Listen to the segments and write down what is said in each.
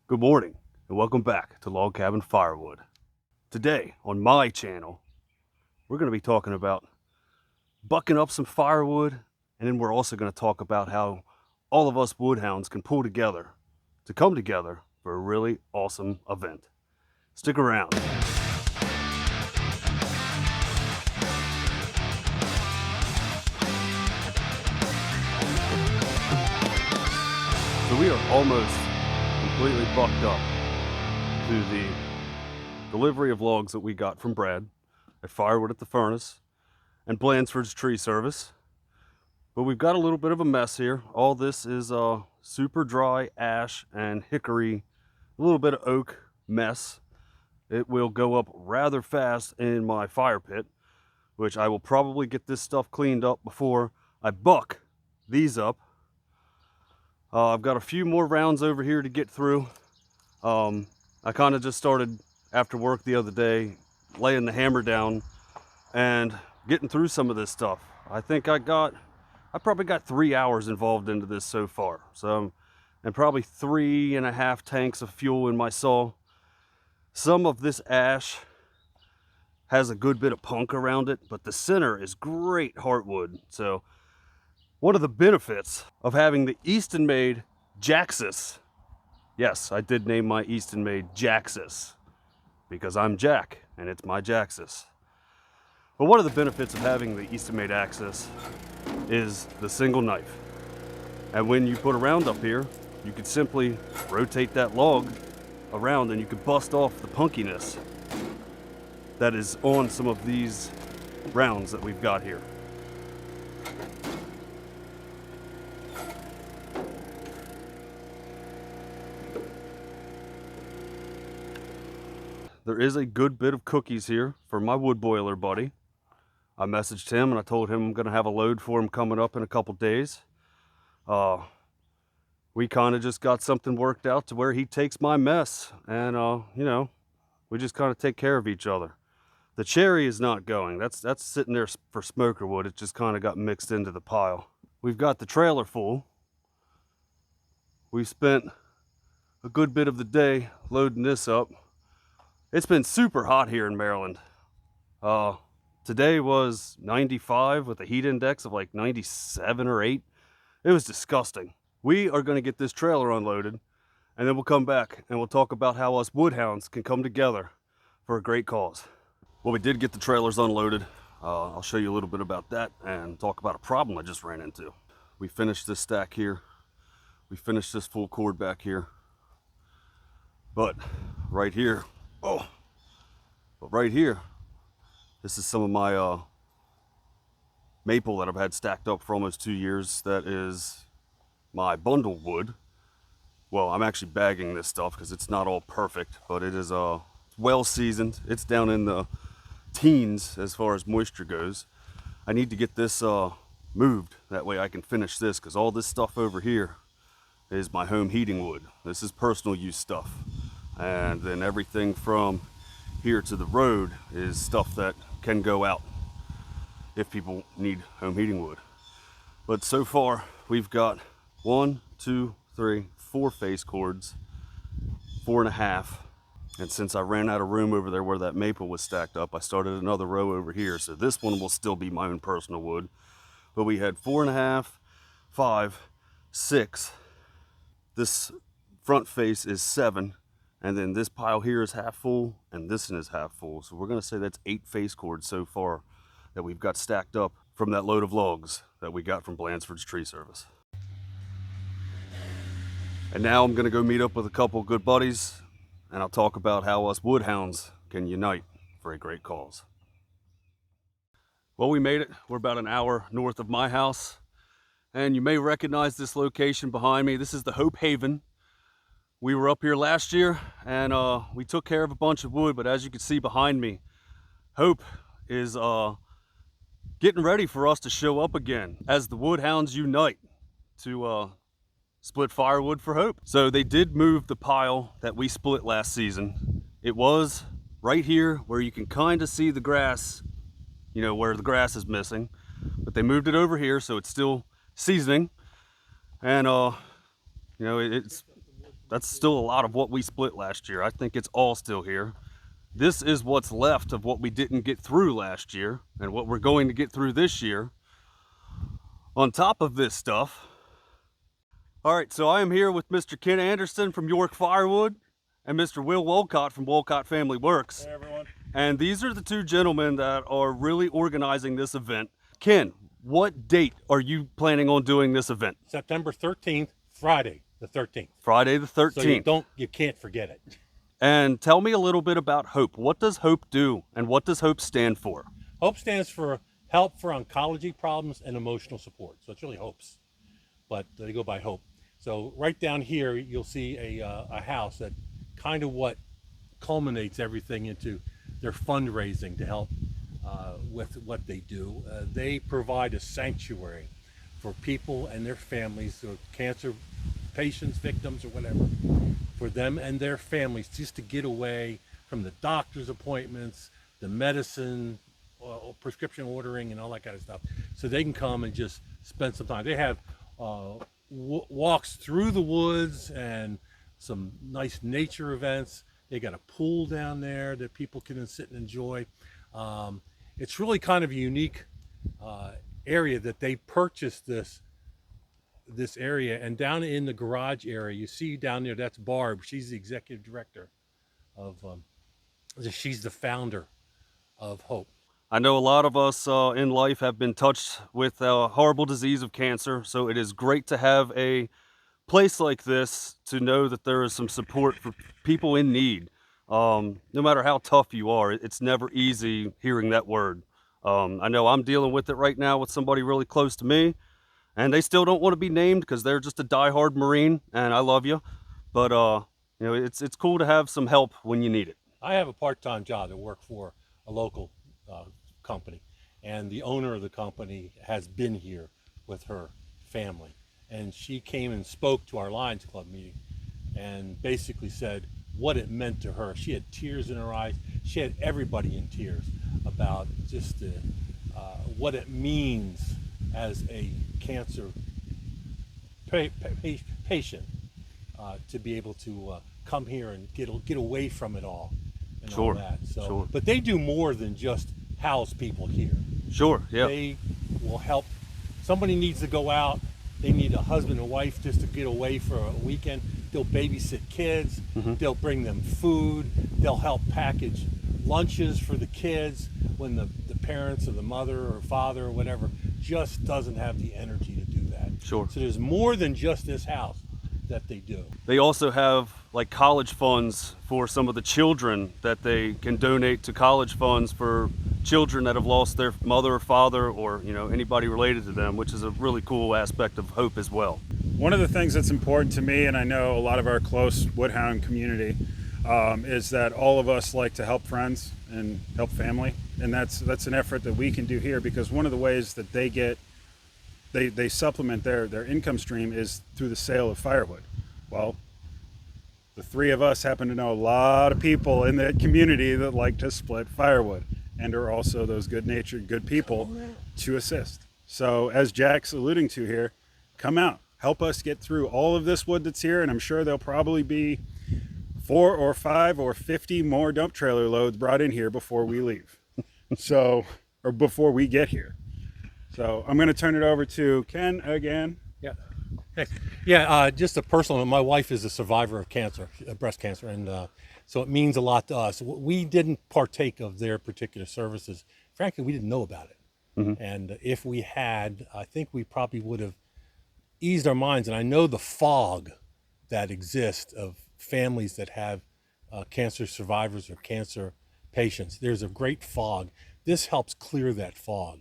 Good morning and welcome back to Log Cabin Firewood. Today on my channel, we're going to be talking about bucking up some firewood, and then we're also going to talk about how all of us woodhounds can pull together to come together for a really awesome event. Stick around. So we are almost completely bucked up to the delivery of logs that we got from Brad at Firewood at the Furnace and Blandford's Tree Service. But we've got a little bit of a mess here. All this is super dry ash and hickory, a little bit of oak mess. It will go up rather fast in my fire pit, which I will probably get this stuff cleaned up before I buck these up. I've got a few more rounds over here to get through. I kind of just started after work the other day, laying the hammer down and getting through some of this stuff. I think I probably got 3 hours involved into this so far. So, and probably 3.5 tanks of fuel in my saw. Some of this ash has a good bit of punk around it, but the center is great heartwood. So one of the benefits of having the Easton-made Jaxus, yes, I did name my Easton-made Jaxus because I'm Jack and it's my Jaxus. But one of the benefits of having the Easton-made Axis is the single knife. And when you put a round up here, you could simply rotate that log around and you could bust off the punkiness that is on some of these rounds that we've got here. There is a good bit of cookies here for my wood boiler buddy. I messaged him and I told him I'm going to have a load for him coming up in a couple days. We kind of just got something worked out to where he takes my mess and, you know, we just kind of take care of each other. The cherry is not going. That's sitting there for smoker wood. It just kind of got mixed into the pile. We've got the trailer full. We spent a good bit of the day loading this up. It's been super hot here in Maryland. Today was 95 with a heat index of like 97 or 8. It was disgusting. We are going to get this trailer unloaded and then we'll come back and we'll talk about how us woodhounds can come together for a great cause. Well, we did get the trailers unloaded. I'll show you a little bit about that and talk about a problem I just ran into. We finished this stack here. We finished this full cord back here. But right here, this is some of my maple that I've had stacked up for almost 2 years. That is my bundle wood. Well, I'm actually bagging this stuff because it's not all perfect, but it is well seasoned. It's down in the teens as far as moisture goes. I need to get this moved. That way I can finish this, because all this stuff over here is my home heating wood. This is personal use stuff. And then everything from here to the road is stuff that can go out if people need home heating wood. But so far we've got 1, 2, 3, 4 face cords, 4.5. And since I ran out of room over there where that maple was stacked up, I started another row over here. So this one will still be my own personal wood. But we had 4.5, 5, 6. This front face is 7. And then this pile here is half full, and this one is half full. So we're going to say that's 8 face cords so far that we've got stacked up from that load of logs that we got from Blandford's Tree Service. And now I'm going to go meet up with a couple good buddies, and I'll talk about how us woodhounds can unite for a great cause. Well, we made it. We're about an hour north of my house, and you may recognize this location behind me. This is the Hope Haven. We were up here last year and we took care of a bunch of wood, but as you can see behind me, Hope is getting ready for us to show up again as the woodhounds unite to split firewood for Hope. So they did move the pile that we split last season. It was right here where you can kind of see the grass, you know, where the grass is missing, but they moved it over here so it's still seasoning. And you know, it's that's still a lot of what we split last year. I think it's all still here. This is what's left of what we didn't get through last year and what we're going to get through this year. On top of this stuff, all right, so I am here with Mr. Ken Anderson from York Firewood and Mr. Will Wolcott from Wolcott Family Works. Hey everyone. And these are the two gentlemen that are really organizing this event. Ken, what date are you planning on doing this event? September 13th, Friday the 13th. Friday the 13th. So you can't forget it. And tell me a little bit about H.O.P.E. What does H.O.P.E. do and what does H.O.P.E. stand for? H.O.P.E. stands for Help for Oncology Problems and Emotional Support. So it's really H.O.P.E.s, but they go by H.O.P.E. So right down here, you'll see a house that kind of what culminates everything into their fundraising to help with what they do. They provide a sanctuary for people and their families, or cancer patients, victims, or whatever, for them and their families, just to get away from the doctor's appointments, the medicine, prescription ordering, and all that kind of stuff. So they can come and just spend some time. They have walks through the woods and some nice nature events. They got a pool down there that people can sit and enjoy. It's really kind of a unique area that they purchased this area. And down in the garage area, you see down there, that's Barb. She's the executive director of, she's the founder of H.O.P.E. I know a lot of us in life have been touched with a horrible disease of cancer, so it is great to have a place like this to know that there is some support for people in need. No matter how tough you are, it's never easy hearing that word. I know I'm dealing with it right now with somebody really close to me, and they still don't want to be named because they're just a diehard Marine, and I love you. But you know, it's cool to have some help when you need it. I have a part-time job to work for a local company, and the owner of the company has been here with her family, and she came and spoke to our Lions Club meeting and basically said what it meant to her. She had tears in her eyes. She had everybody in tears about just what it means as a cancer patient to be able to come here and get away from it all and all that. So, but they do more than just house people here. Sure, yeah. They will help. Somebody needs to go out. They need a husband and wife just to get away for a weekend. They'll babysit kids. They'll bring them food. They'll help package lunches for the kids when the parents or the mother or father or whatever just doesn't have the energy to do that. Sure. So there's more than just this house that they do. They also have like college funds for some of the children that they can donate to college funds for children that have lost their mother or father, or you know, anybody related to them, which is a really cool aspect of H.O.P.E. as well. One of the things that's important to me, and I know a lot of our close Woodhound community, is that all of us like to help friends and help family, and that's an effort that we can do here, because one of the ways that they supplement their income stream is through the sale of firewood. Well, the three of us happen to know a lot of people in the community that like to split firewood and are also those good-natured, good people to assist. So as Jack's alluding to here, come out, help us get through all of this wood that's here, and I'm sure there'll probably be 4 or 5 or 50 more dump trailer loads brought in here before we leave. So, or before we get here. So I'm going to turn it over to Ken again. Yeah. Thanks. Yeah, just a personal, my wife is a survivor of cancer, breast cancer, and so it means a lot to us. We didn't partake of their particular services. Frankly, we didn't know about it. And if we had, I think we probably would have eased our minds. And I know the fog that exists of families that have cancer survivors or cancer patients. There's a great fog. This helps clear that fog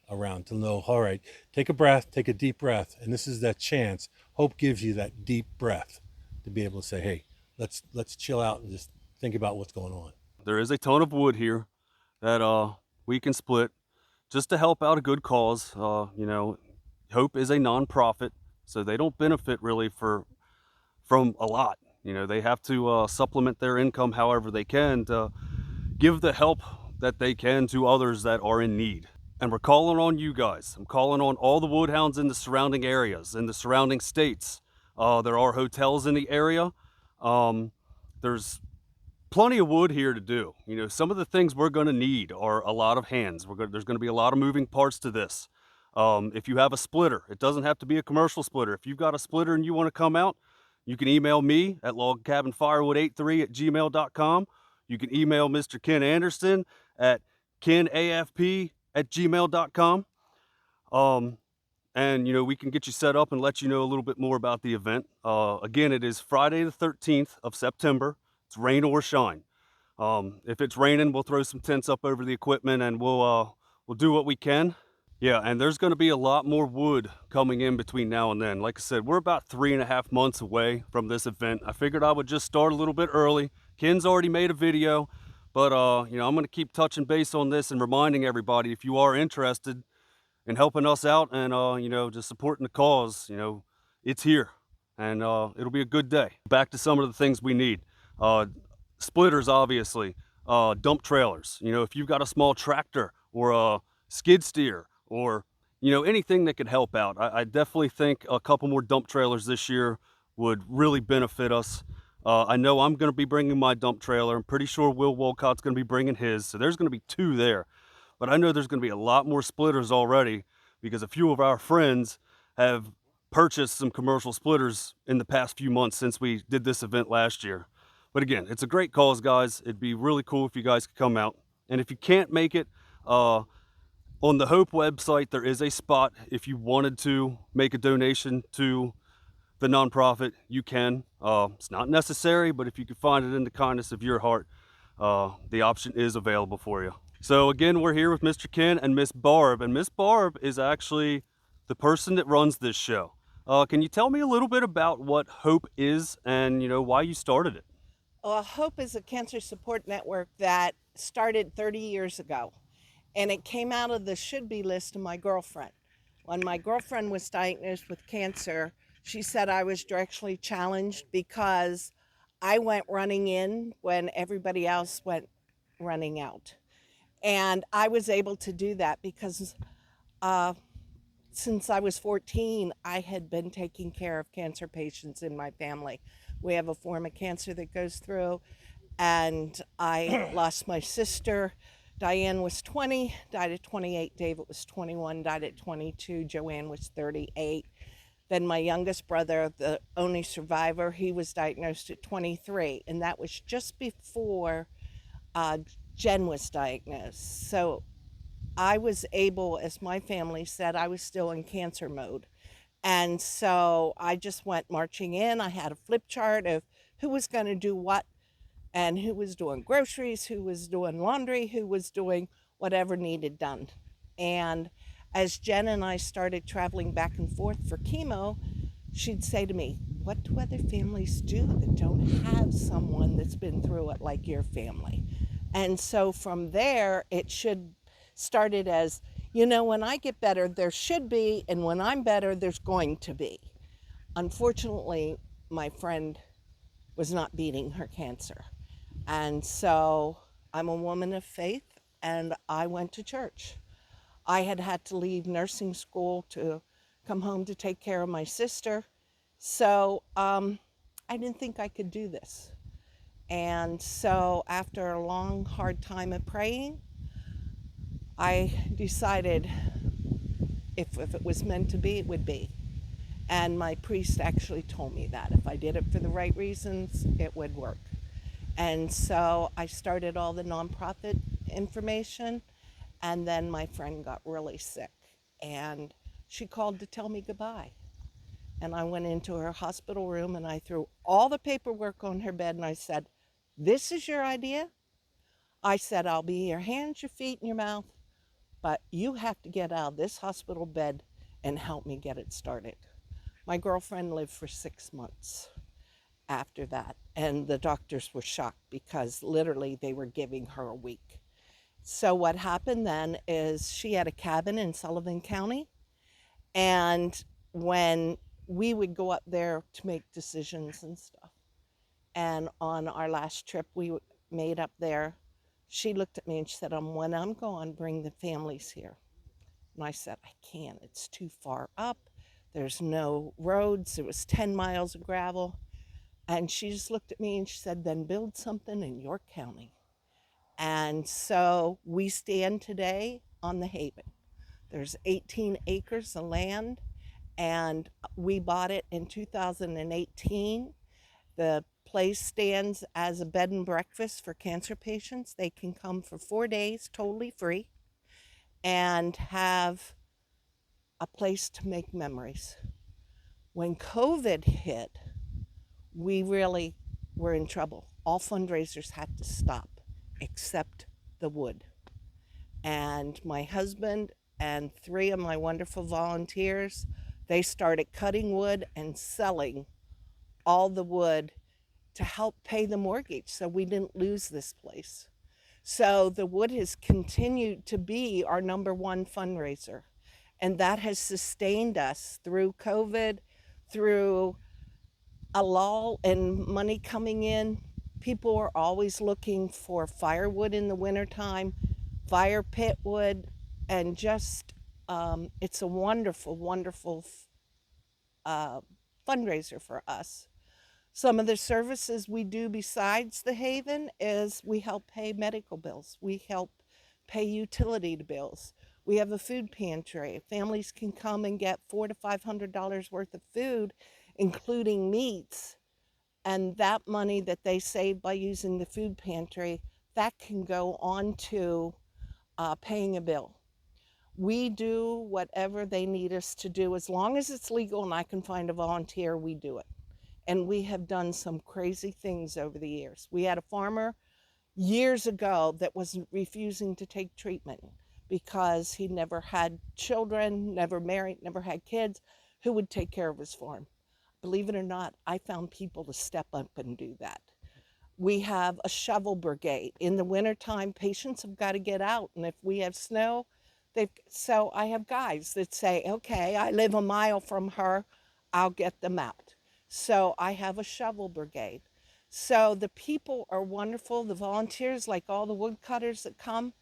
around to know, all right, take a breath, take a deep breath. And this is that chance. H.O.P.E. gives you that deep breath to be able to say, hey, let's chill out and just think about what's going on. There is a ton of wood here that we can split just to help out a good cause. You know, H.O.P.E. is a non-profit, so they don't benefit really from a lot. You know, they have to supplement their income however they can to give the help that they can to others that are in need. And we're calling on you guys. I'm calling on all the Woodhounds in the surrounding areas, in the surrounding states. There are hotels in the area. There's plenty of wood here to do. You know, some of the things we're going to need are a lot of hands. There's going to be a lot of moving parts to this. If you have a splitter, it doesn't have to be a commercial splitter. If you've got a splitter and you want to come out, you can email me at logcabinfirewood83@gmail.com. You can email Mr. Ken Anderson at kenafp@gmail.com. And, you know, we can get you set up and let you know a little bit more about the event. Again, it is Friday the 13th of September. It's rain or shine. If it's raining, we'll throw some tents up over the equipment and we'll do what we can. Yeah, and there's going to be a lot more wood coming in between now and then. Like I said, we're about 3.5 months away from this event. I figured I would just start a little bit early. Ken's already made a video, but you know, I'm going to keep touching base on this and reminding everybody, if you are interested in helping us out and you know, just supporting the cause, you know, it's here and it'll be a good day. Back to some of the things we need. Splitters, obviously, dump trailers. You know, if you've got a small tractor or a skid steer or, you know, anything that could help out, I definitely think a couple more dump trailers this year would really benefit us. I know I'm going to be bringing my dump trailer. I'm pretty sure Will Wolcott's going to be bringing his, so there's going to be 2 there. But I know there's going to be a lot more splitters already because a few of our friends have purchased some commercial splitters in the past few months since we did this event last year. But again, it's a great cause, guys. It'd be really cool if you guys could come out. And if you can't make it, on the H.O.P.E website, there is a spot. If you wanted to make a donation to the nonprofit, you can. It's not necessary, but if you could find it in the kindness of your heart, the option is available for you. So again, we're here with Mr. Ken and Miss Barb, and Miss Barb is actually the person that runs this show. Can you tell me a little bit about what H.O.P.E is and, you know, why you started it? Well, H.O.P.E is a cancer support network that started 30 years ago, and it came out of the should-be list of my girlfriend. When my girlfriend was diagnosed with cancer, she said I was directionally challenged because I went running in when everybody else went running out. And I was able to do that because since I was 14, I had been taking care of cancer patients in my family. We have a form of cancer that goes through, and I lost my sister. Diane was 20, died at 28. David was 21, died at 22. Joanne was 38. Then my youngest brother, the only survivor, he was diagnosed at 23, and that was just before Jen was diagnosed. So I was able, as my family said, I was still in cancer mode. And so I just went marching in. I had a flip chart of who was going to do what and who was doing groceries, who was doing laundry, who was doing whatever needed done. And as Jen and I started traveling back and forth for chemo, she'd say to me, "What do other families do that don't have someone that's been through it like your family?" And so from there, it started as, you know, when I get better, there should be, and when I'm better, there's going to be. Unfortunately, my friend was not beating her cancer. And so I'm a woman of faith, and I went to church. I had to leave nursing school to come home to take care of my sister. So I didn't think I could do this. And so after a long, hard time of praying, I decided if it was meant to be, it would be. And my priest actually told me that if I did it for the right reasons, it would work. And so I started all the nonprofit information, and then my friend got really sick, and she called to tell me goodbye. And I went into her hospital room, and I threw all the paperwork on her bed, and I said, "This is your idea?" I said, "I'll be your hands, your feet, and your mouth, but you have to get out of this hospital bed and help me get it started." My girlfriend lived for 6 months after that, and the doctors were shocked because literally they were giving her a week. So what happened then is she had a cabin in Sullivan County, and when we would go up there to make decisions and stuff, and on our last trip we made up there, she looked at me and she said, "When I'm gone, bring the families here." And I said, "I can't, it's too far up. There's no roads." It was 10 miles of gravel. And she just looked at me and she said, then build something in York County. And so we stand today on the Haven. There's 18 acres of land, and we bought it in 2018. The place stands as a bed and breakfast for cancer patients. They can come for 4 days totally free and have a place to make memories. When COVID hit, we really were in trouble. All fundraisers had to stop except the wood. And my husband and 3 of my wonderful volunteers, they started cutting wood and selling all the wood to help pay the mortgage so we didn't lose this place. So the wood has continued to be our #1 fundraiser. And that has sustained us through COVID, through a lull and money coming in. People are always looking for firewood in the wintertime, fire pit wood, and just it's a wonderful, wonderful fundraiser for us. Some of the services we do besides the Haven is we help pay medical bills. We help pay utility bills. We have a food pantry. Families can come and get $400 to $500 worth of food, including meats. And that money that they save by using the food pantry, that can go on to paying a bill. We do whatever they need us to do. As long as it's legal and I can find a volunteer, we do it. And we have done some crazy things over the years. We had a farmer years ago that was refusing to take treatment because he never had children, never married, never had kids. Who would take care of his farm? Believe it or not, I found people to step up and do that. We have a shovel brigade. In the wintertime, patients have got to get out. And if we have snow, so I have guys that say, okay, I live a mile from her, I'll get them out. So I have a shovel brigade. So the people are wonderful. The volunteers, like all the woodcutters that come,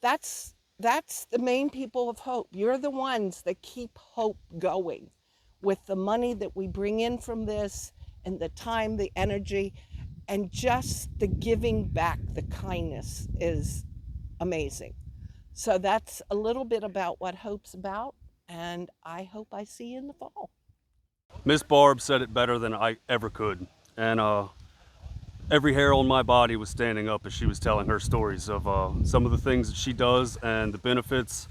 that's the main people of Hope. You're the ones that keep Hope going with the money that we bring in from this and the time, the energy, and just the giving back, the kindness is amazing. So that's a little bit about what Hope's about, and I hope I see you in the fall. Miss Barb said it better than I ever could. And every hair on my body was standing up as she was telling her stories of some of the things that she does and the benefits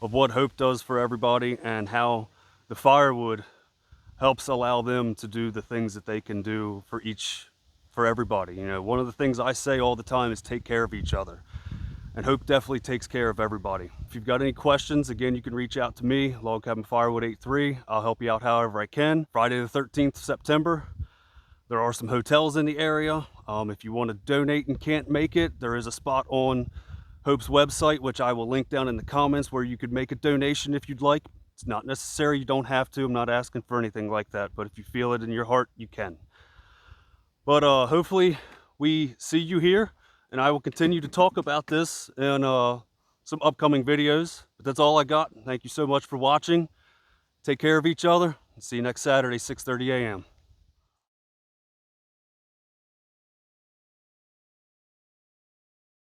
of what Hope does for everybody, and how the firewood helps allow them to do the things that they can do for everybody. You know, one of the things I say all the time is take care of each other. And Hope definitely takes care of everybody. If you've got any questions, again, you can reach out to me, Log Cabin Firewood 83. I'll help you out however I can. Friday the 13th of September, there are some hotels in the area. If you want to donate and can't make it, there is a spot on Hope's website, which I will link down in the comments, where you could make a donation if you'd like. It's not necessary, you don't have to. I'm not asking for anything like that, but if you feel it in your heart, you can. But hopefully we see you here, and I will continue to talk about this in some upcoming videos. But that's all I got. Thank you so much for watching. Take care of each other, and see you next Saturday, 6:30 a.m.